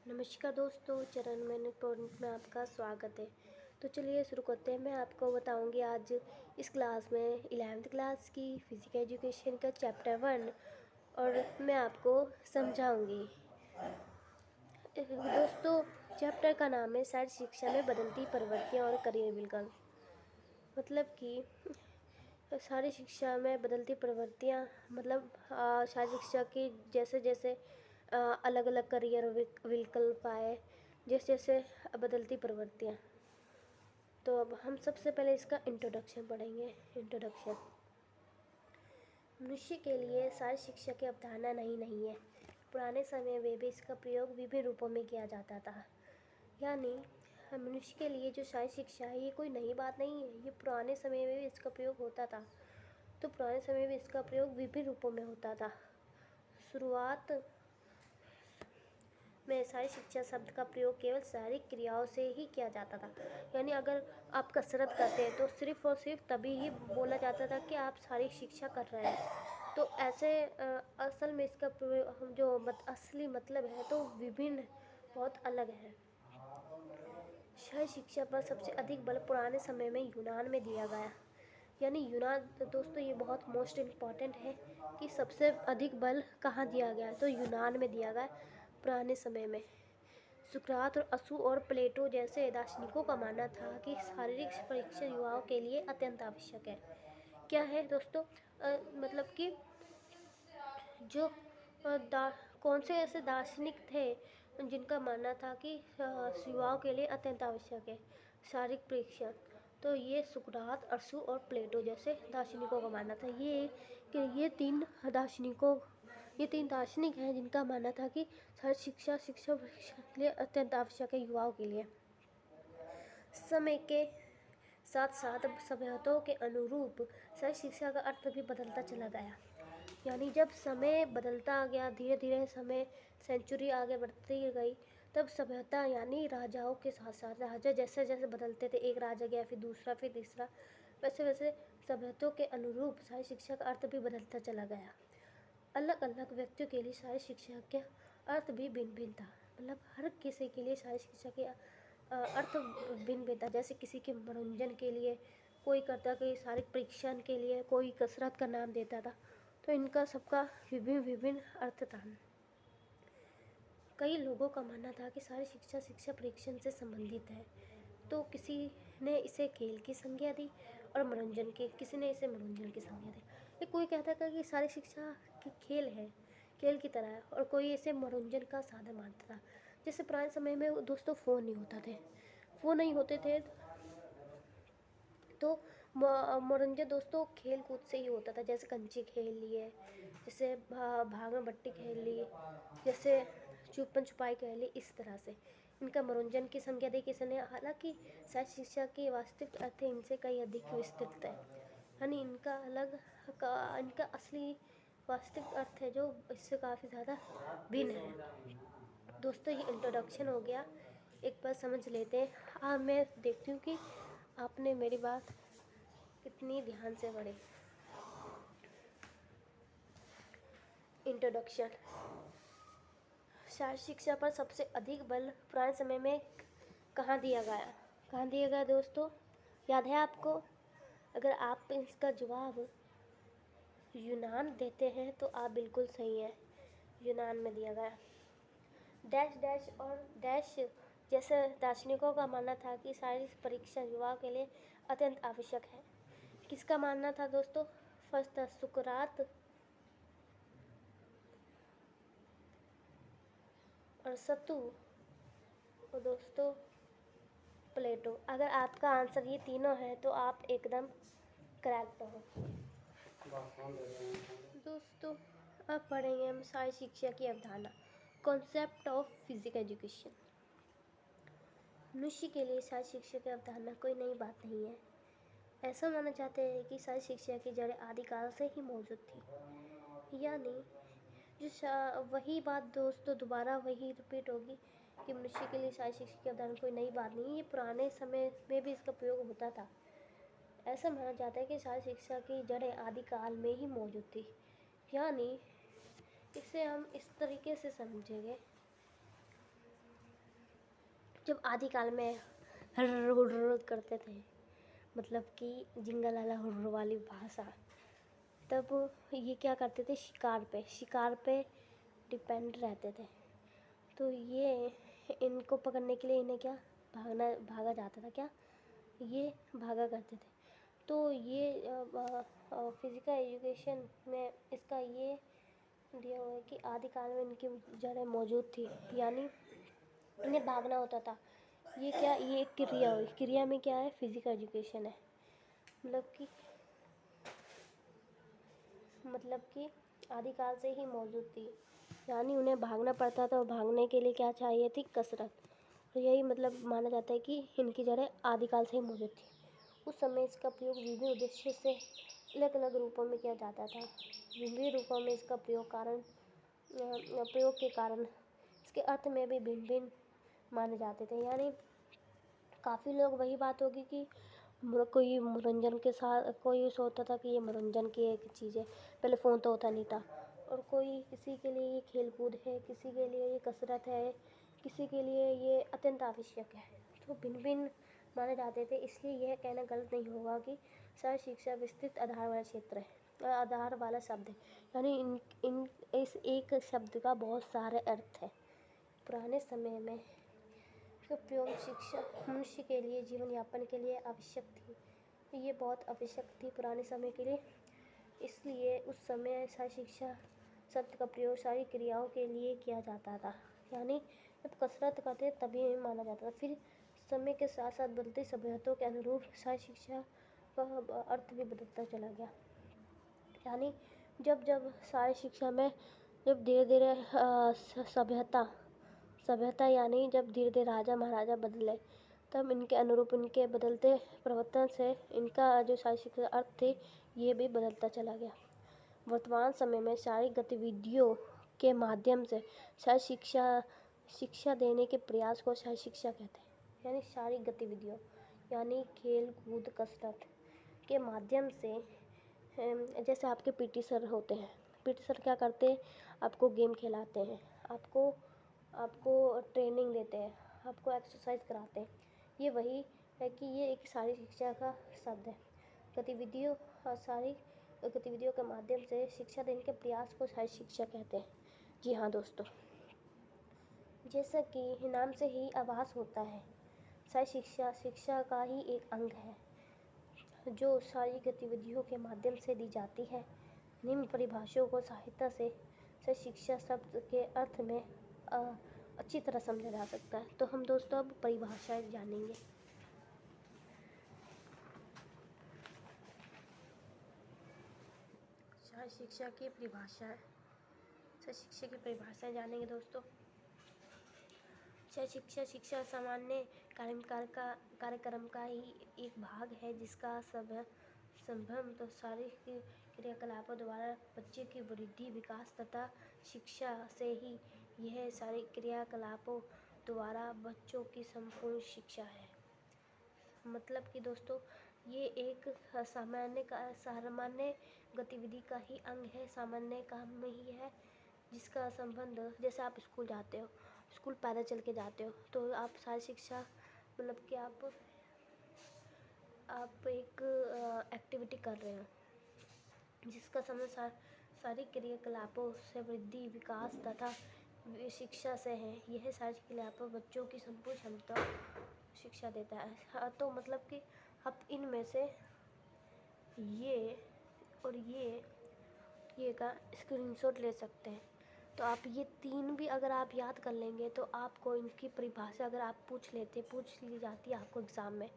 नमस्कार दोस्तों, चरण मैंने पॉइंट में आपका स्वागत है। तो चलिए शुरू करते हैं। मैं आपको बताऊंगी आज इस क्लास में 11th क्लास की फिजिकल एजुकेशन का चैप्टर 1 और मैं आपको समझाऊंगी। दोस्तों, चैप्टर का नाम है शारीरिक शिक्षा में बदलती प्रवृत्तियां और करियर विकल्प। मतलब कि शारीरिक शिक्षा में बदलती प्रवृत्तियां मतलब शारीरिक शिक्षा की जैसे जैसे अलग अलग करियर विकल्प आए, जैसे जैसे बदलती प्रवृत्तियाँ। तो अब हम सबसे पहले इसका इंट्रोडक्शन पढ़ेंगे। इंट्रोडक्शन। मनुष्य के लिए शारीरिक शिक्षा की अवधारणा नहीं है। पुराने समय में भी इसका प्रयोग विभिन्न रूपों में किया जाता था। यानी मनुष्य के लिए जो शारीरिक शिक्षा है ये कोई नई बात नहीं है, ये पुराने समय में भी इसका प्रयोग होता था। तो पुराने समय में इसका प्रयोग विभिन्न रूपों में होता था। शुरुआत में शारीरिक शिक्षा शब्द का प्रयोग केवल शारीरिक क्रियाओं से ही किया जाता था। यानी अगर आप कसरत करते हैं तो सिर्फ और सिर्फ तभी ही बोला जाता था कि आप शारीरिक शिक्षा कर रहे हैं। तो ऐसे असल में इसका जो असली मतलब है तो विभिन्न बहुत अलग है। शारीरिक शिक्षा पर सबसे अधिक बल पुराने समय में यूनान में दिया गया। यानी यूनान, तो दोस्तों ये बहुत मोस्ट इम्पॉर्टेंट है कि सबसे अधिक बल कहाँ दिया गया, तो यूनान में दिया गया पुराने समय में। सुकरात और असु और प्लेटो जैसे दार्शनिकों का मानना था कि शारीरिक परीक्षण युवाओं के लिए अत्यंत आवश्यक है। क्या है दोस्तों, मतलब कि जो कौन से ऐसे दार्शनिक थे जिनका मानना था कि युवाओं के लिए अत्यंत आवश्यक है शारीरिक परीक्षण, तो ये सुकरात, अरसू और प्लेटो जैसे दार्शनिकों का मानना था। ये तीन दार्शनिक हैं जिनका मानना था कि शारीरिक शिक्षा परीक्षा के लिए अत्यंत आवश्यक है युवाओं के लिए। समय के साथ साथ सभ्यताओं के अनुरूप शारीरिक शिक्षा का अर्थ भी बदलता चला गया। यानी जब समय बदलता गया, धीरे धीरे समय सेंचुरी आगे बढ़ती गई, तब सभ्यता यानी राजाओं के साथ साथ राजा जैसे जैसे बदलते थे, एक राजा गया फिर दूसरा फिर तीसरा, वैसे वैसे सभ्यताओं के अनुरूप शारीरिक शिक्षा का अर्थ भी बदलता चला गया। अलग अलग व्यक्तियों के लिए शारीरिक शिक्षा का अर्थ भी भिन्न भिन्न था। मतलब हर किसी के लिए शारीरिक शिक्षा के अर्थ भिन्न भिन्न था। जैसे किसी के मनोरंजन के लिए कोई करता, कोई शारीरिक परीक्षण के लिए, कोई कसरत का नाम देता था। तो इनका सबका विभिन्न विभिन्न अर्थ था। कई लोगों का मानना था कि शारीरिक शिक्षा परीक्षण से संबंधित है। तो किसी ने इसे खेल की संज्ञा दी और किसी ने इसे मनोरंजन की संज्ञा दी। कोई कहता था कि शारीरिक शिक्षा की खेल है, खेल की तरह है, और कोई इसे मनोरंजन का साधन मानता था। जैसे पुराने समय में दोस्तों फ़ोन नहीं होते थे तो मनोरंजन दोस्तों खेल कूद से ही होता था। जैसे कंचे खेल लिए, जैसे भागम बट्टी खेल ली, जैसे छुपन छुपाई खेल ली, इस तरह से इनका मनोरंजन की संज्ञा दी किसी ने। हालांकि शारीरिक शिक्षा के वास्तविक अर्थ इनसे कई अधिक विस्तृत है। यानी इनका असली वास्तविक अर्थ है जो इससे काफ़ी ज़्यादा भिन्न है। दोस्तों ये इंट्रोडक्शन हो गया, एक बार समझ लेते हैं। मैं देखती हूँ कि आपने मेरी बात कितनी ध्यान से पढ़ी। इंट्रोडक्शन। शारीरिक शिक्षा पर सबसे अधिक बल पुराने समय में कहाँ दिया गया दोस्तों, याद है आपको? अगर आप इसका जवाब यूनान देते हैं तो आप बिल्कुल सही हैं, यूनान में दिया गया। डैश डैश और डैश जैसे दार्शनिकों का मानना था कि शारीरिक परीक्षण युवाओं के लिए अत्यंत आवश्यक है। किसका मानना था दोस्तों? फर्स्ट था सुकरात और सतु और दोस्तों प्लेटो। अगर आपका आंसर ये तीनों है तो आप एकदम करेक्ट हो। दोस्तों अब पढ़ेंगे हम शारीरिक शिक्षा की अवधारणा, कॉन्सेप्ट ऑफ फिजिकल एजुकेशन। मनुष्य के लिए शारीरिक शिक्षा की अवधारणा कोई नई बात नहीं है। ऐसा माना जाता है कि शारीरिक शिक्षा की जड़ें आदिकाल से ही मौजूद थी। यानी वही बात दोस्तों दोबारा वही रिपीट होगी कि मनुष्य के लिए शारीरिक शिक्षा की अवधारणा कोई नई बात नहीं है, ये पुराने समय में भी इसका प्रयोग होता था। ऐसा माना जाता है कि शारीरिक शिक्षा की जड़ें आदिकाल में ही मौजूद थी। यानी इसे हम इस तरीके से समझेंगे जब आदिकाल में हर्र हुर्र करते थे, मतलब कि जिंगल वाला हुर्र वाली भाषा, तब ये क्या करते थे, शिकार पे डिपेंड रहते थे। तो ये इनको पकड़ने के लिए इन्हें क्या भागा जाता था, क्या ये भागा करते थे। तो ये फिज़िकल एजुकेशन में इसका ये दिया हुआ है कि आदिकाल में इनकी जड़ें मौजूद थी, यानी इन्हें भागना होता था। ये क्या, ये एक क्रिया हुई, क्रिया में क्या है, फिज़िकल एजुकेशन है। मतलब कि आदिकाल से ही मौजूद थी, यानी उन्हें भागना पड़ता था, और भागने के लिए क्या चाहिए थी, कसरत। और यही मतलब माना जाता है कि इनकी जड़ें आदिकाल से ही मौजूद थी। उस समय इसका प्रयोग विभिन्न उद्देश्य से अलग अलग रूपों में किया जाता था। विभिन्न रूपों में इसका प्रयोग के कारण इसके अर्थ में भी भिन्न भिन्न माने जाते थे। यानी काफ़ी लोग, वही बात होगी कि कोई मनोरंजन के साथ, कोई सोचता था कि ये मनोरंजन की एक चीज़ है, पहले फ़ोन तो होता नहीं था, और कोई किसी के लिए ये खेल कूद है, किसी के लिए ये कसरत है, किसी के लिए ये अत्यंत आवश्यक है। तो भिन्न भिन्न माने जाते थे। इसलिए यह कहना गलत नहीं होगा कि सर्व शिक्षा विस्तृत आधार वाला क्षेत्र है, आधार वाला शब्द है। यानी इस एक शब्द का बहुत सारे अर्थ है। पुराने समय में इसका प्रयोग शिक्षा मनुष्य के लिए, जीवन यापन के लिए आवश्यक थी। ये बहुत आवश्यक थी पुराने समय के लिए। इसलिए उस समय सारी शिक्षा शब्द का प्रयोग सारी क्रियाओं के लिए किया जाता था। यानी जब कसरत करते तभी माना जाता था। फिर समय के साथ साथ बदलती सभ्यताओं के अनुरूप सारी शिक्षा का अर्थ भी बदलता चला गया। यानी जब जब सारी शिक्षा में, जब धीरे धीरे सभ्यता यानी जब धीरे धीरे राजा महाराजा बदले, तब इनके अनुरूप, इनके बदलते प्रवर्तन से इनका जो सारी शिक्षा अर्थ थे, ये भी बदलता चला गया। वर्तमान समय में सारी गतिविधियों के माध्यम से सारी शिक्षा देने के प्रयास को सारी शिक्षा कहते हैं। यानी सारी गतिविधियों, यानी खेल कूद कसरत के माध्यम से, जैसे आपके पीटी सर होते हैं, पीटी सर क्या करते हैं, आपको गेम खिलाते हैं, आपको ट्रेनिंग देते हैं, आपको एक्सरसाइज कराते हैं। ये वही है कि ये एक सारी शिक्षा का शब्द है। सारी गतिविधियों के माध्यम से शिक्षा देने के प्रयास को सारी शिक्षा कहते हैं। जी हाँ दोस्तों, जैसा कि नाम से ही आभास होता है, सारी शिक्षा का ही एक अंग है, जो सारी गतिविधियों के माध्यम से दी जाती है। निम्न परिभाषाओं को सहायता से सारी शिक्षा शब्द के अर्थ में अच्छी तरह समझा जा सकता है। तो हम दोस्तों अब परिभाषाएं जानेंगे। सारी शिक्षा की परिभाषाएं जानेंगे दोस्तों। शिक्षा सामान्य कार्यक्रम का ही एक भाग है, जिसका संबंध सारी क्रियाकलापों द्वारा बच्चे की वृद्धि, विकास तथा शिक्षा से ही। यह सारी क्रियाकलापों द्वारा बच्चों की संपूर्ण शिक्षा है। मतलब कि दोस्तों, ये एक सामान्य गतिविधि का ही अंग है, सामान्य काम में ही है, जिसका संबंध, जैसे आप स्कूल जाते हो, स्कूल पैदल चल के जाते हो, तो आप सारी शिक्षा, मतलब कि आप एक एक्टिविटी कर रहे हो, जिसका संबंध सारी क्रियाकलापों से वृद्धि, विकास तथा शिक्षा से है। यह सारी क्रियाकलापों बच्चों की संपूर्ण क्षमता शिक्षा देता है। तो मतलब कि आप इनमें से ये और ये का स्क्रीनशॉट ले सकते हैं। तो आप ये तीन भी अगर आप याद कर लेंगे, तो आपको इनकी परिभाषा अगर आप पूछ ली जाती है आपको एग्ज़ाम में,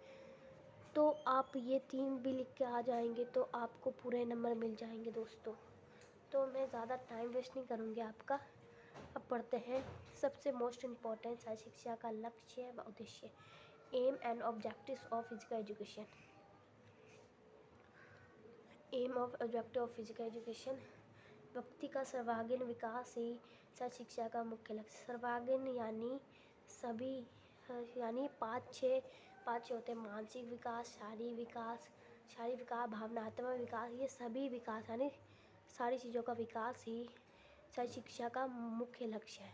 तो आप ये तीन भी लिख के आ जाएंगे, तो आपको पूरे नंबर मिल जाएंगे दोस्तों। तो मैं ज़्यादा टाइम वेस्ट नहीं करूँगी आपका। अब पढ़ते हैं सबसे मोस्ट इम्पॉर्टेंट सारी शिक्षा का लक्ष्य व उद्देश्य। Aim and objectives of physical education. Aim of objective of physical education, व्यक्ति का सर्वांगीण विकास ही सारी शिक्षा का मुख्य लक्ष्य। सर्वांगीण यानी पाँच छः होते हैं: मानसिक विकास, शारीरिक विकास, भावनात्मक विकास, ये सभी विकास, यानी सारी चीज़ों का विकास ही सारी शिक्षा का मुख्य लक्ष्य है।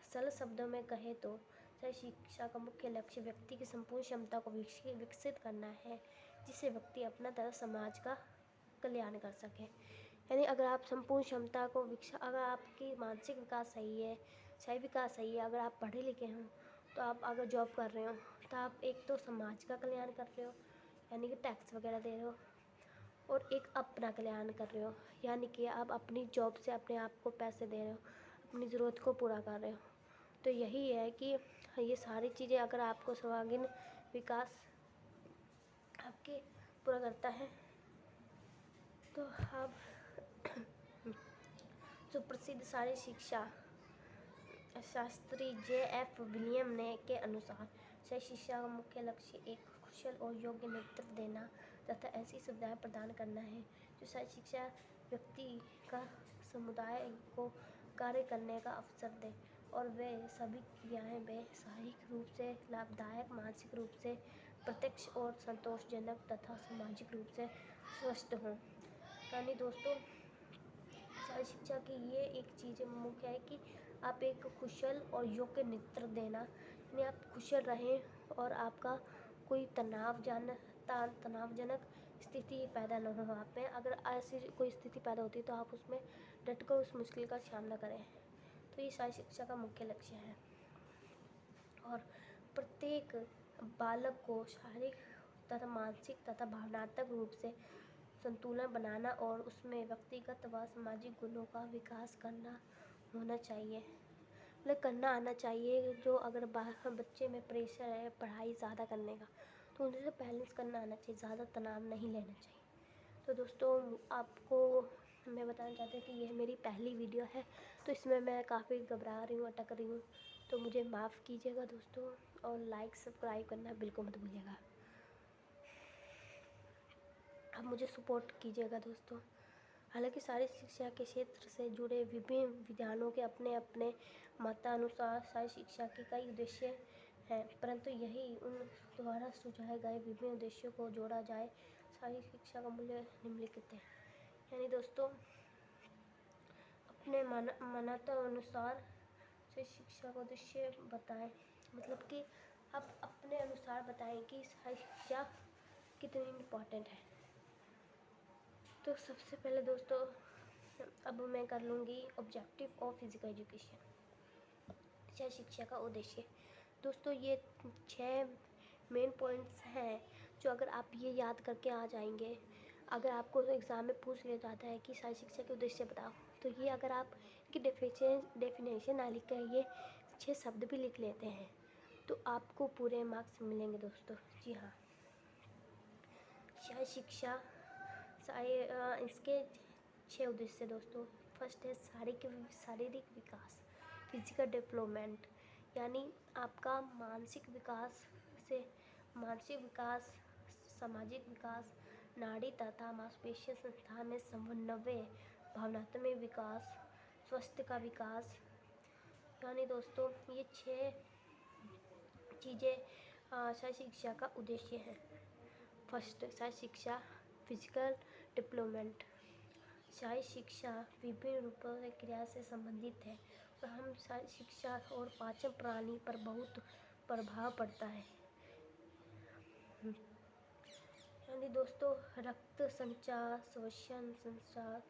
सरल शब्दों में कहे तो शायद शिक्षा का मुख्य लक्ष्य व्यक्ति की संपूर्ण क्षमता को विकसित करना है, जिससे व्यक्ति अपना तथा समाज का कल्याण कर सके। यानी अगर आप संपूर्ण क्षमता को अगर आपकी मानसिक विकास सही है, शारीरिक विकास सही है, अगर आप पढ़े लिखे हों, तो आप अगर जॉब कर रहे हो तो आप एक तो समाज का कल्याण कर रहे हो, यानी कि टैक्स वगैरह दे रहे हो, और एक अपना कल्याण कर रहे हो, यानी कि आप अपनी जॉब से अपने आप को पैसे दे रहे हो, अपनी ज़रूरत को पूरा कर रहे हो। तो यही है कि ये सारी चीज़ें अगर आपको सर्वांगीण विकास आपके पूरा करता है, तो आप सुप्रसिद्ध शारीरिक शिक्षा शास्त्री J.F. विलियम ने के अनुसार शारीरिक शिक्षा का मुख्य लक्ष्य एक कुशल और योग्य नेतृत्व देना तथा ऐसी सुविधाएं प्रदान करना है जो शारीरिक शिक्षा व्यक्ति का समुदाय को कार्य करने का अवसर दे और वे सभी क्रियाएं वे शारीरिक रूप से लाभदायक, मानसिक रूप से प्रत्यक्ष और संतोषजनक तथा सामाजिक रूप से स्वस्थ हों। यानी दोस्तों, शारीरिक शिक्षा की ये एक चीज़ मुख्य है कि आप एक कुशल और योग्य नेतृत्व देना, यानी आप कुशल रहें और आपका कोई तनावजनक स्थिति पैदा न हो आप में। अगर ऐसी कोई स्थिति पैदा होती है तो आप उसमें डटकर उस मुश्किल का सामना करें। तो ये शारीरिक शिक्षा का मुख्य लक्ष्य है और प्रत्येक बालक को शारीरिक तथा मानसिक तथा भावनात्मक रूप से संतुलन बनाना और उसमें व्यक्तिगत व सामाजिक गुणों का विकास करना होना चाहिए, मतलब करना आना चाहिए। जो अगर बच्चे में प्रेशर है पढ़ाई ज़्यादा करने का, तो उन्हें तो बैलेंस करना आना चाहिए, ज़्यादा तनाव नहीं लेना चाहिए। तो दोस्तों, आपको मैं बताना चाहती हूँ कि यह मेरी पहली वीडियो है, तो इसमें मैं काफ़ी घबरा रही हूँ, अटक रही हूँ, तो मुझे माफ़ कीजिएगा दोस्तों, और लाइक सब्सक्राइब करना बिल्कुल मत भूलिएगा। आप मुझे सपोर्ट कीजिएगा दोस्तों। हालांकि शारीरिक शिक्षा के क्षेत्र से जुड़े विभिन्न विद्वानों के अपने अपने मतानुसार शारीरिक शिक्षा के कई उद्देश्य हैं, परंतु यही उन द्वारा सुझाए गए विभिन्न उद्देश्यों को जोड़ा जाए। शारीरिक शिक्षा का मूल्य निम्नलिखित है, यानी दोस्तों अपने मतानुसार शारीरिक शिक्षा का उद्देश्य बताएं, मतलब कि आप अपने अनुसार बताएं कि शारीरिक शिक्षा कितनी इम्पोर्टेंट है। तो सबसे पहले दोस्तों, अब मैं कर लूँगी ऑब्जेक्टिव ऑफ फिज़िकल एजुकेशन, शारीरिक शिक्षा का उद्देश्य। दोस्तों, ये 6 मेन पॉइंट्स हैं जो अगर आप ये याद करके आ जाएंगे, अगर आपको एग्ज़ाम में पूछ लिया जाता है कि शारीरिक शिक्षा के उद्देश्य बताओ, तो ये अगर आप की डेफिनेशन ना लिख कर ये 6 शब्द भी लिख लेते हैं तो आपको पूरे मार्क्स मिलेंगे दोस्तों। जी हाँ, शारीरिक शिक्षा इसके 6 उद्देश्य दोस्तों। फर्स्ट है शारीरिक विकास, फिजिकल डेवलपमेंट, यानी आपका मानसिक विकास, सामाजिक विकास, नाड़ी तथा मांसपेशियों संस्था में समन्वय, भावनात्मक विकास, स्वास्थ्य का विकास। यानी दोस्तों ये 6 चीज़ें शारीरिक शिक्षा का उद्देश्य है। फर्स्ट, शारीरिक शिक्षा फिजिकल डेवलपमेंट। शारीरिक शिक्षा विभिन्न रूपों से क्रिया से संबंधित है और हम शारीरिक शिक्षा और पाचन प्रणाली पर बहुत प्रभाव पड़ता है। यानी दोस्तों रक्त संचार, श्वसन संचार,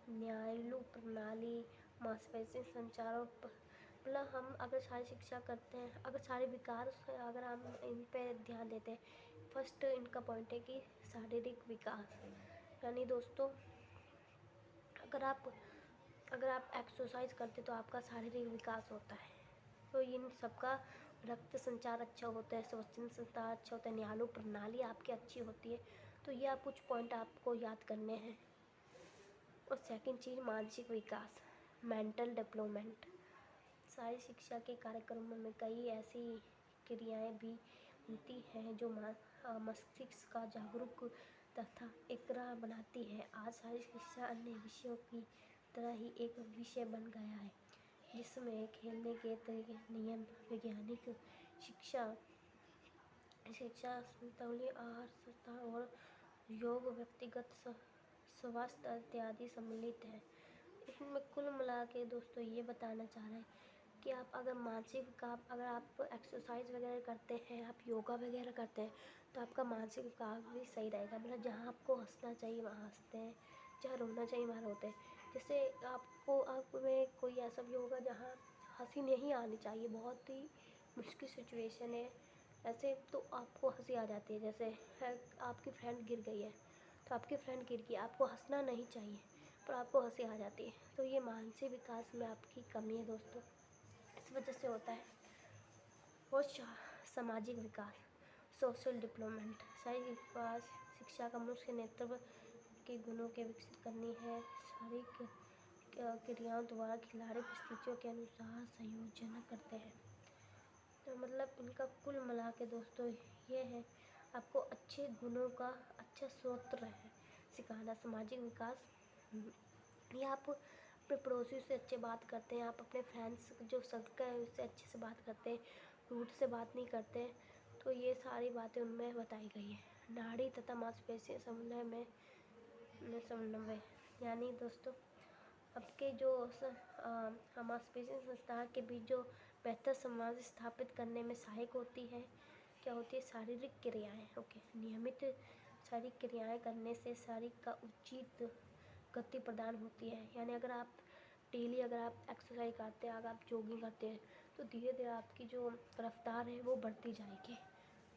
न्यायलु प्रणाली, मांसपेशी संचार, और मतलब हम अगर शारीरिक शिक्षा करते हैं, अगर शारीरिक विकास अगर हम इन पे ध्यान देते हैं, फर्स्ट इनका पॉइंट है कि शारीरिक विकास। यानी दोस्तों अगर आप एक्सरसाइज करते तो आपका शारीरिक विकास होता है, तो इन सबका रक्त संचार अच्छा होता है, श्वसन संचार अच्छा होता है, न्यायलु प्रणाली आपकी अच्छी होती है। तो ये आप कुछ पॉइंट आपको याद करने हैं। और सेकंड चीज़ मानसिक विकास, मेंटल डेवलपमेंट। शारीरिक शिक्षा के कार्यक्रमों में कई ऐसी क्रियाएं भी होती हैं जो मस्तिष्क का जागरूक तथा एकरा बनाती है। आज शारीरिक शिक्षा अन्य विषयों की तरह ही एक विषय बन गया है, जिसमें खेलने के तरीके, नियम, वैज्ञानिक शिक्षा, संतुलित आहार, स्वच्छता और योग, व्यक्तिगत स्वास्थ्य इत्यादि सम्मिलित है। इसमें कुल मिला के दोस्तों ये बताना चाह रहे हैं कि आप अगर मानसिक अगर आप एक्सरसाइज वगैरह करते हैं, आप योगा वगैरह करते हैं, तो आपका मानसिक विकास भी सही रहेगा। मतलब जहाँ आपको हंसना चाहिए वहाँ हंसते हैं, जहाँ रोना चाहिए वहाँ रोते हैं। जैसे आप में कोई ऐसा भी होगा जहाँ हंसी नहीं आनी चाहिए, बहुत ही मुश्किल सिचुएशन है ऐसे, तो आपको हंसी आ जाती है। जैसे आपकी फ्रेंड गिर गई है, तो आपकी फ्रेंड गिर गई, आपको हंसना नहीं चाहिए पर आपको हंसी आ जाती है, तो ये मानसिक विकास में आपकी कमी है दोस्तों, इस वजह से होता है। और सामाजिक विकास, सोशल डेवलपमेंट, शारीरिक विकास शिक्षा का मुख्य नेतृत्व के गुणों के विकसित करनी है। शारीरिक क्रियाओं द्वारा खिलाड़ी परिस्थितियों के अनुसार संयोजन करते हैं। तो मतलब इनका कुल मिला के दोस्तों ये है, आपको अच्छे गुणों का अच्छा स्रोत है सिखाना। सामाजिक विकास, ये आप अपने पड़ोसी से अच्छे बात करते हैं, आप अपने फ्रेंड्स जो सर्कल है उससे अच्छे से बात करते हैं, रूट से बात नहीं करते, तो ये सारी बातें उनमें बताई गई है। नाड़ी तथा मांसपेशियों समन्वय, यानी दोस्तों आपके जो मांसपेशियों संस्थान के बीच जो बेहतर संवाद स्थापित करने में सहायक होती है। क्या होती है? शारीरिक क्रियाएं। ओके, नियमित शारीरिक क्रियाएं करने से शरीर का उचित गति प्रदान होती है। यानी अगर आप डेली अगर आप एक्सरसाइज करते हैं, अगर आप जॉगिंग करते हैं, तो धीरे धीरे आपकी जो रफ्तार है वो बढ़ती जाएगी।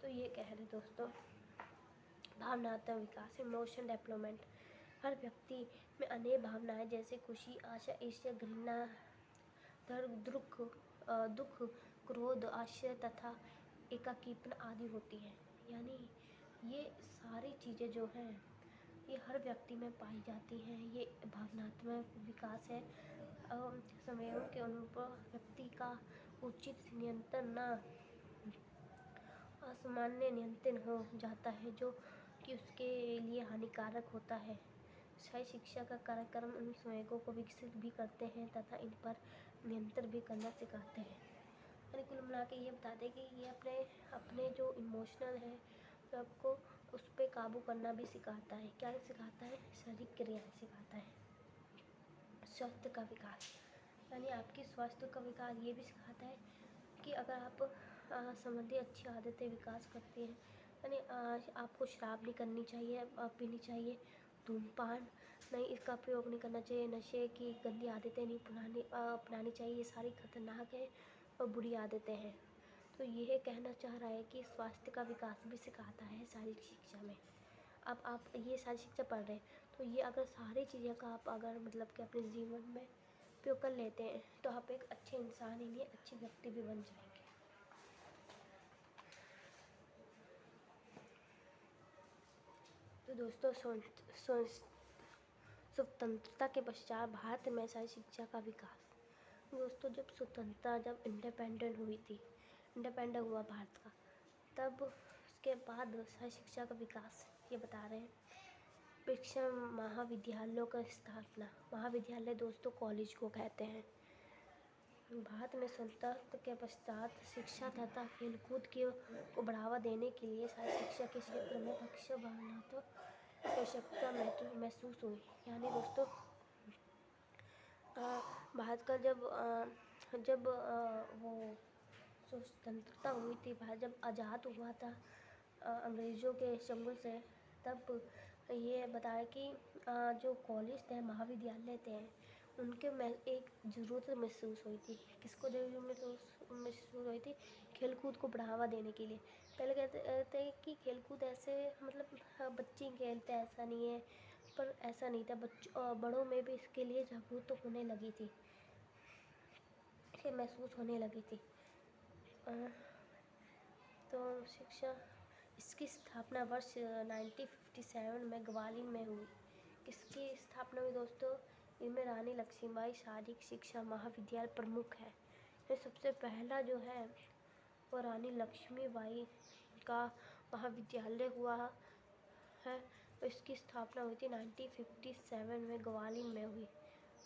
तो ये कह रहे दोस्तों। भावनात्मक विकास, इमोशन डेवलपमेंट, हर व्यक्ति में अनेक भावनाएं जैसे खुशी, आशा, ईर्ष्या, घृणा, दुख, क्रोध, आश्चर्य तथा एकाकीपन आदि होती है। यानी ये सारी चीज़ें जो हैं ये हर व्यक्ति में पाई जाती हैं। ये भावनात्मक विकास है। समयों के अनुरूप व्यक्ति का उचित नियंत्रण न असामान्य नियंत्रण हो जाता है, जो कि उसके लिए हानिकारक होता है। शाही शिक्षा का कार्यक्रम उन संवेगों को विकसित भी करते हैं तथा इन पर नियंत्रण भी करना सिखाते हैं। यानी कुल मिला के ये बता दें कि ये अपने जो इमोशनल है तो आपको उस पर काबू करना भी सिखाता है। क्या सिखाता है? शारीरिक क्रियाएं सिखाता है। स्वास्थ्य का विकास, यानी आपकी स्वास्थ्य का विकास ये भी सिखाता है कि अगर आप संबंधी अच्छी आदतें विकास करती हैं, यानी आपको शराब नहीं करनी चाहिए, पीनी चाहिए, धूम्रपान नहीं, इसका प्रयोग नहीं करना चाहिए, नशे की गंदी आदतें नहीं अपनानी चाहिए। ये सारी खतरनाक है और बुरी आदतें हैं। तो यह कहना चाह रहा है कि स्वास्थ्य का विकास भी सिखाता है शारीरिक शिक्षा में। अब आप ये सारी शिक्षा पढ़ रहे हैं, तो ये अगर सारी चीज़ें का आप अगर मतलब कि अपने जीवन में उपयोग कर लेते हैं तो आप एक अच्छे इंसान ही नहीं, अच्छे व्यक्ति भी बन जाएंगे। तो दोस्तों स्वतंत्रता के पश्चात भारत में शाही शिक्षा का विकास। दोस्तों जब इंडिपेंडेंट हुआ भारत का, तब उसके बाद शाही शिक्षा का विकास ये बता रहे हैं। शिक्षा महाविद्यालयों का स्थापना, महाविद्यालय दोस्तों कॉलेज को कहते हैं। भारत में स्वतंत्रता के पश्चात शिक्षा तथा खेलकूद को बढ़ावा देने के लिए शाही शिक्षा के क्षेत्र में आवश्यकता महसूस हुई। यानी दोस्तों भारत का जब वो स्वतंत्रता हुई थी, भारत जब आज़ाद हुआ था अंग्रेज़ों के चंगुल से, तब ये बताया कि जो कॉलेज थे, महाविद्यालय थे, उनके में एक ज़रूरत महसूस हुई थी। किसको ज़रूरत महसूस हुई थी? खेलकूद को बढ़ावा देने के लिए। पहले कहते थे कि खेलकूद ऐसे मतलब बच्चे खेलते हैं, ऐसा नहीं है, पर ऐसा नहीं था। बड़ों में भी इसके लिए जागरूक तो होने लगी थी, इसे महसूस होने लगी थी। तो शिक्षा, इसकी स्थापना वर्ष 1957 में ग्वालियर में हुई। किसकी स्थापना हुई दोस्तों? इनमें रानी लक्ष्मीबाई शारीरिक शिक्षा महाविद्यालय प्रमुख है। ये सबसे पहला जो है वो रानी लक्ष्मीबाई का महाविद्यालय हुआ है। तो इसकी स्थापना हुई थी 1957 में ग्वालियर में हुई।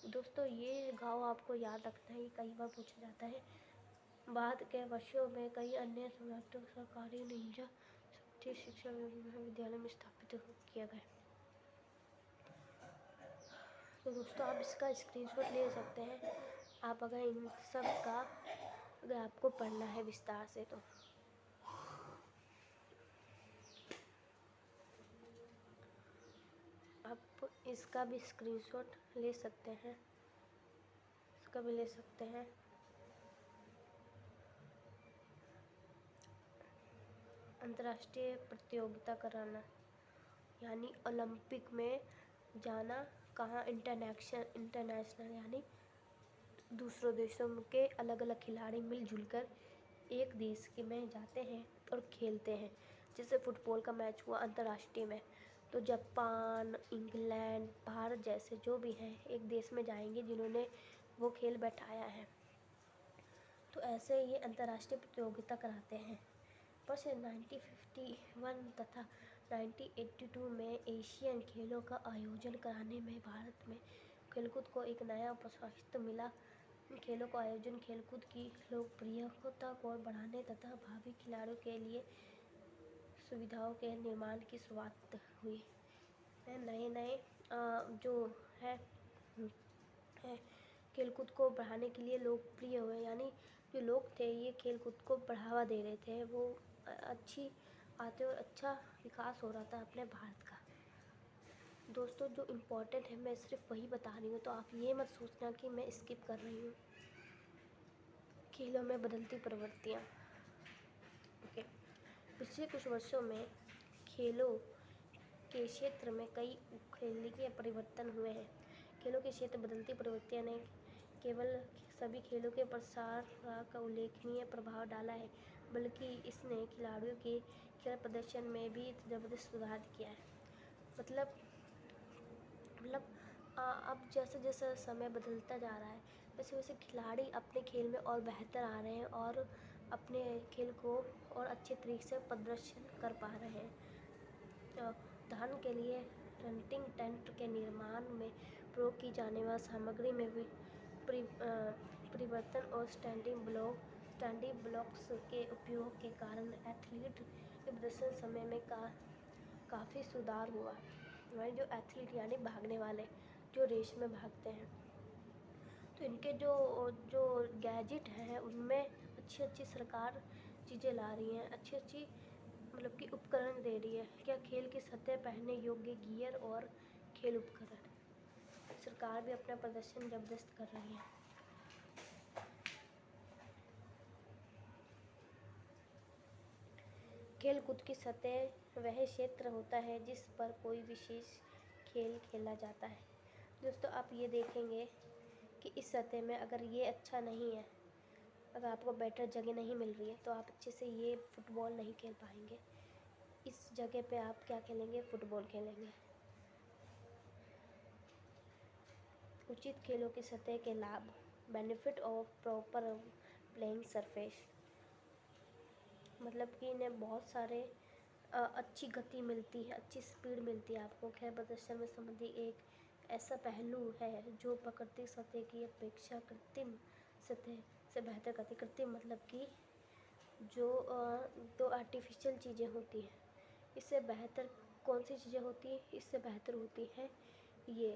दोस्तों ये गांव आपको याद रखना है, कई बार पूछा जाता है। बाद के वर्षों में कई अन्य सरकारी निजी शिक्षा विद्यालय में स्थापित किया गया। तो दोस्तों आप इसका स्क्रीनशॉट ले सकते हैं आप अगर इन सब का अगर आपको पढ़ना है विस्तार से तो आप इसका भी स्क्रीनशॉट ले सकते हैं, इसका भी ले सकते हैं। अंतर्राष्ट्रीय प्रतियोगिता कराना यानी ओलंपिक में जाना, कहाँ इंटरनेशनल यानी दूसरों देशों के अलग अलग खिलाड़ी मिलजुल कर एक देश के में जाते हैं और खेलते हैं। जैसे फुटबॉल का मैच हुआ अंतर्राष्ट्रीय में, तो जापान, इंग्लैंड, भारत जैसे जो भी हैं एक देश में जाएंगे जिन्होंने वो खेल बैठाया है। तो ऐसे ये अंतर्राष्ट्रीय प्रतियोगिता कराते हैं। पर से 1951 तथा 1982 में एशियन खेलों का आयोजन कराने में भारत में खेलकूद को एक नया प्रोत्साहन मिला। खेलों का आयोजन खेलकूद की लोकप्रियता को बढ़ाने तथा भावी खिलाड़ियों के लिए सुविधाओं के निर्माण की शुरुआत हुई। नए नए जो है खेलकूद को बढ़ाने के लिए लोकप्रिय हुए, यानी जो लोग थे ये खेलकूद को बढ़ावा दे रहे थे, वो अच्छी आते और अच्छा विकास हो रहा था अपने भारत का। दोस्तों जो इम्पोर्टेंट है मैं सिर्फ वही बता रही हूँ, तो आप ये मत सोचना कि मैं स्किप कर रही हूँ। खेलों में बदलती प्रवृत्तियाँ। ओके, पिछले कुछ वर्षों में खेलों के क्षेत्र में कई उल्लेखनीय परिवर्तन हुए हैं। खेलों के क्षेत्र बदलती प्रवृत्तियाँ ने केवल सभी खेलों के प्रसार का उल्लेखनीय प्रभाव डाला है, बल्कि इसने खिलाड़ियों के खेल प्रदर्शन में भी ज़बरदस्त सुधार किया है। मतलब अब जैसे जैसे समय बदलता जा रहा है वैसे वैसे खिलाड़ी अपने खेल में और बेहतर आ रहे हैं और अपने खेल को और अच्छे तरीके से प्रदर्शन कर पा रहे हैं। उदाहरण के लिए रनिंग टेंट के निर्माण में प्रयोग की जाने वाली सामग्री में भी परिवर्तन और स्टैंडिंग ब्लॉक्स के उपयोग के कारण एथलीट के प्रदर्शन समय में काफ़ी सुधार हुआ। हमारे जो एथलीट यानी भागने वाले जो रेस में भागते हैं, तो इनके जो जो गैजेट हैं उनमें अच्छी अच्छी सरकार चीज़ें ला रही हैं, अच्छी अच्छी मतलब कि उपकरण दे रही है। क्या खेल की सतह पहनने योग्य गियर और खेल उपकरण, सरकार भी अपना प्रदर्शन जबरदस्त कर रही है। खेल कूद की सतह वह क्षेत्र होता है जिस पर कोई विशेष खेल खेला जाता है। दोस्तों आप ये देखेंगे कि इस सतह में अगर ये अच्छा नहीं है, अगर आपको बेटर जगह नहीं मिल रही है तो आप अच्छे से ये फुटबॉल नहीं खेल पाएंगे। इस जगह पे आप क्या खेलेंगे, फुटबॉल खेलेंगे। उचित खेलों की सतह के लाभ, benefit of proper playing surface, मतलब कि इन्हें बहुत सारे अच्छी गति मिलती है, अच्छी स्पीड मिलती है आपको। खेल प्रदर्शन में संबंधी एक ऐसा पहलू है जो प्राकृतिक सतह की अपेक्षा कृत्रिम सतह से बेहतर करती है। कृत्रिम मतलब कि जो आर्टिफिशियल चीज़ें होती हैं, इससे बेहतर कौन सी चीज़ें होती हैं, इससे बेहतर होती है ये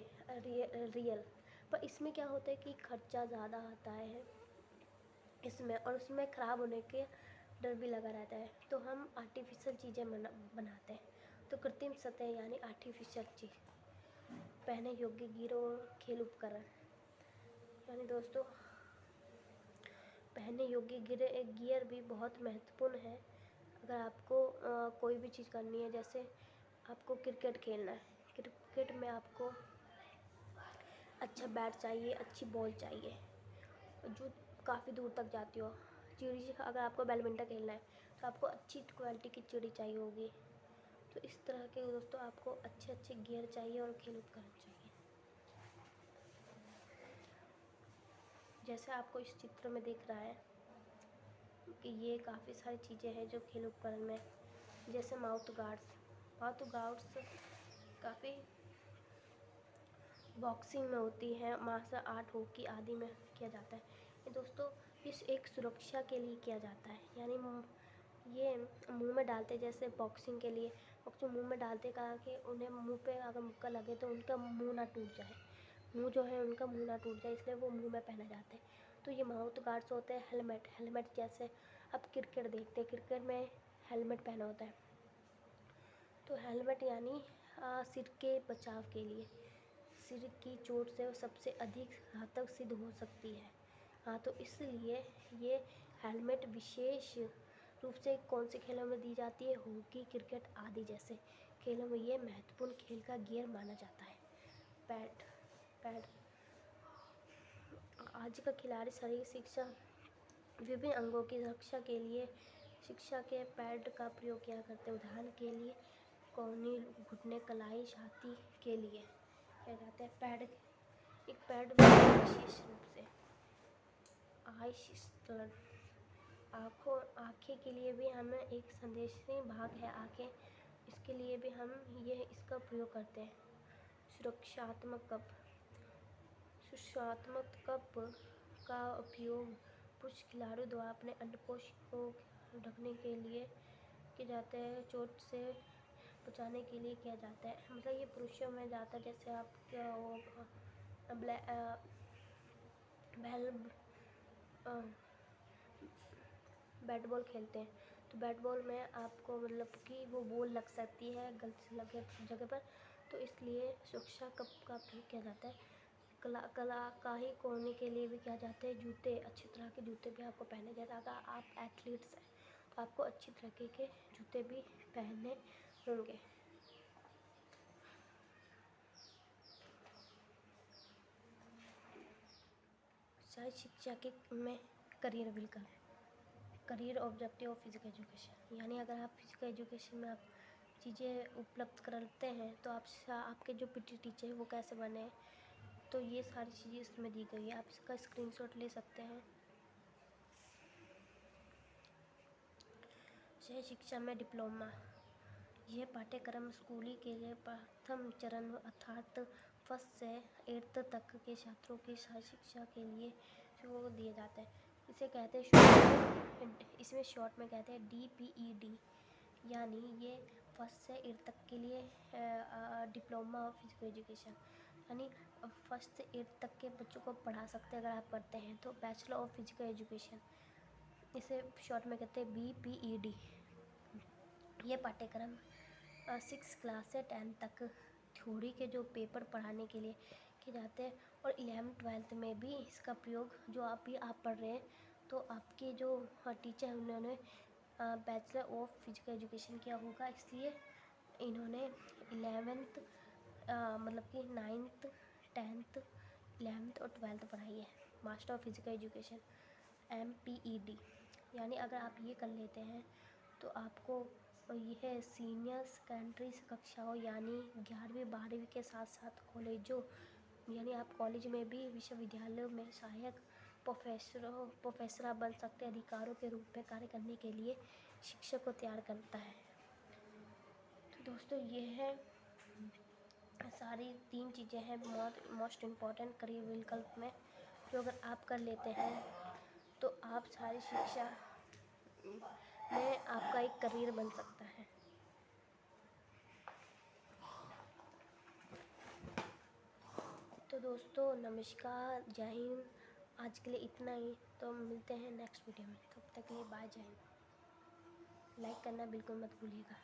रियल। पर इसमें क्या होता है कि खर्चा ज़्यादा आता है इसमें, और उसमें ख़राब होने के डर भी लगा रहता है, तो हम आर्टिफिशियल चीज़ें बनाते हैं। तो कृत्रिम सतह यानी आर्टिफिशियल चीज़, पहने योग्य गियर और खेल उपकरण, यानी दोस्तों पहने योग्य गियर भी बहुत महत्वपूर्ण है। अगर आपको कोई भी चीज़ करनी है, जैसे आपको क्रिकेट खेलना है, क्रिकेट में आपको अच्छा बैट चाहिए, अच्छी बॉल चाहिए जो काफ़ी दूर तक जाती हो। चिड़ी, अगर आपको बैडमिंटन खेलना है तो आपको अच्छी क्वालिटी की चिड़ी चाहिए होगी। तो इस तरह के दोस्तों आपको अच्छे अच्छे गियर चाहिए और खेल उपकरण चाहिए। जैसे आपको इस चित्र में दिख रहा है कि ये काफ़ी सारी चीज़ें हैं जो खेल उपकरण में, जैसे माउथ गार्ड्स काफ़ी बॉक्सिंग में होती है, मार्शल आर्ट, हॉकी आदि में किया जाता है। ये दोस्तों इस एक सुरक्षा के लिए किया जाता है, यानी ये मुंह में डालते, जैसे बॉक्सिंग के लिए बॉक्सिंग मुंह में डालते कहा कि उन्हें मुंह पे अगर मुक्का लगे तो उनका मुंह ना टूट जाए। मुँह जो है उनका मुँह ना टूट जाए, इसलिए वो मुँह में पहना जाते हैं। तो ये माउथ गार्ड्स होते हैं। हेलमेट जैसे आप क्रिकेट देखते हैं, क्रिकेट में हेलमेट पहना होता है। तो हेलमेट यानी सिर के बचाव के लिए, सिर की चोट से सबसे अधिक घातक सिद्ध हो सकती है। हाँ, तो इसलिए ये हेलमेट विशेष रूप से कौन से खेलों में दी जाती है? हॉकी, क्रिकेट आदि जैसे खेलों में ये महत्वपूर्ण खेल का गियर माना जाता है। पैड आज का खिलाड़ी शारीरिक शिक्षा विभिन्न अंगों की रक्षा के लिए शिक्षा के पैड का प्रयोग किया करते हैं। उदाहरण के लिए कोहनी, घुटने, कलाई, छाती के लिए किया जाता है। एक पैड विशेष रूप से आई शिस्टलन आँखें के लिए भी हमें एक संदेशी भाग है आँखें, इसके लिए भी हम इसका प्रयोग करते हैं। सुरक्षात्मक कप का उपयोग पुरुष खिलाड़ियों द्वारा अपने अंडकोश को ढकने के लिए किया जाता है, चोट से बचाने के लिए किया जाता है। मतलब ये पुरुषों में जाता है। जैसे आप बैट बॉल खेलते हैं, तो बैट बॉल में आपको मतलब कि वो बॉल लग सकती है गलत जगह पर, तो इसलिए सुरक्षा कप का प्रयोग किया जाता है। कलाई कोहनी के लिए भी किया जाता है। जूते, अच्छी तरह के जूते भी आपको पहने जाते हैं। अगर आप एथलीट्स हैं तो आपको अच्छी तरीके के जूते भी पहनने होंगे। शायद शिक्षा के में करियर विकल्प, career objective of physical education, यानी अगर आप फिजिकल एजुकेशन में आप चीज़ें उपलब्ध करते हैं तो आपके जो पीटी टीचर है वो कैसे बने, तो ये सारी चीज़ें इसमें दी गई है। आप इसका स्क्रीनशॉट ले सकते हैं। शहरी शिक्षा में डिप्लोमा, यह पाठ्यक्रम स्कूली के लिए प्रथम चरण अर्थात फर्स्ट से 8th तक के छात्रों की शहरी शिक्षा के लिए शुरू दिया जाता है। इसे कहते हैं इसमें शॉर्ट में कहते हैं DPED, यानी ये फर्स्ट से 8th तक के लिए डिप्लोमा ऑफ फिजिकल एजुकेशन, यानी फर्स्ट से 8th तक के बच्चों को पढ़ा सकते हैं अगर आप करते हैं तो। बैचलर ऑफ फिजिकल एजुकेशन, इसे शॉर्ट में कहते हैं BPED। ये पाठ्यक्रम 6 क्लास से 10 तक थ्योरी के जो पेपर पढ़ाने के लिए किए जाते हैं, और 11th 12th में भी इसका प्रयोग जो आप पढ़ रहे हैं तो आपके जो टीचर हैं उन्होंने बैचलर ऑफ फिजिकल एजुकेशन किया होगा, इसलिए इन्होंने 11th मतलब कि 9th 10th 11th और 12th पढ़ाई है। Master of physical education MPED, यानी अगर आप ये कर लेते हैं तो आपको यह सीनियर सेकेंडरी कक्षाओं यानी 11वीं 12वीं के साथ साथ कॉलेजों, यानी आप कॉलेज में भी विश्वविद्यालयों में सहायक प्रोफेसर बन सकते हैं। अधिकारों के रूप में कार्य करने के लिए शिक्षक को तैयार करता है। तो दोस्तों ये है सारी 3 चीज़ें हैं मोस्ट इम्पॉर्टेंट करियर विकल्प में, जो अगर आप कर लेते हैं तो आप सारी शिक्षा में आपका एक करियर बन सकता है। तो दोस्तों नमस्कार, जय हिंद। आज के लिए इतना ही, तो मिलते हैं नेक्स्ट वीडियो में। तब तक के लिए बाय, जय हिंद। लाइक करना बिल्कुल मत भूलिएगा।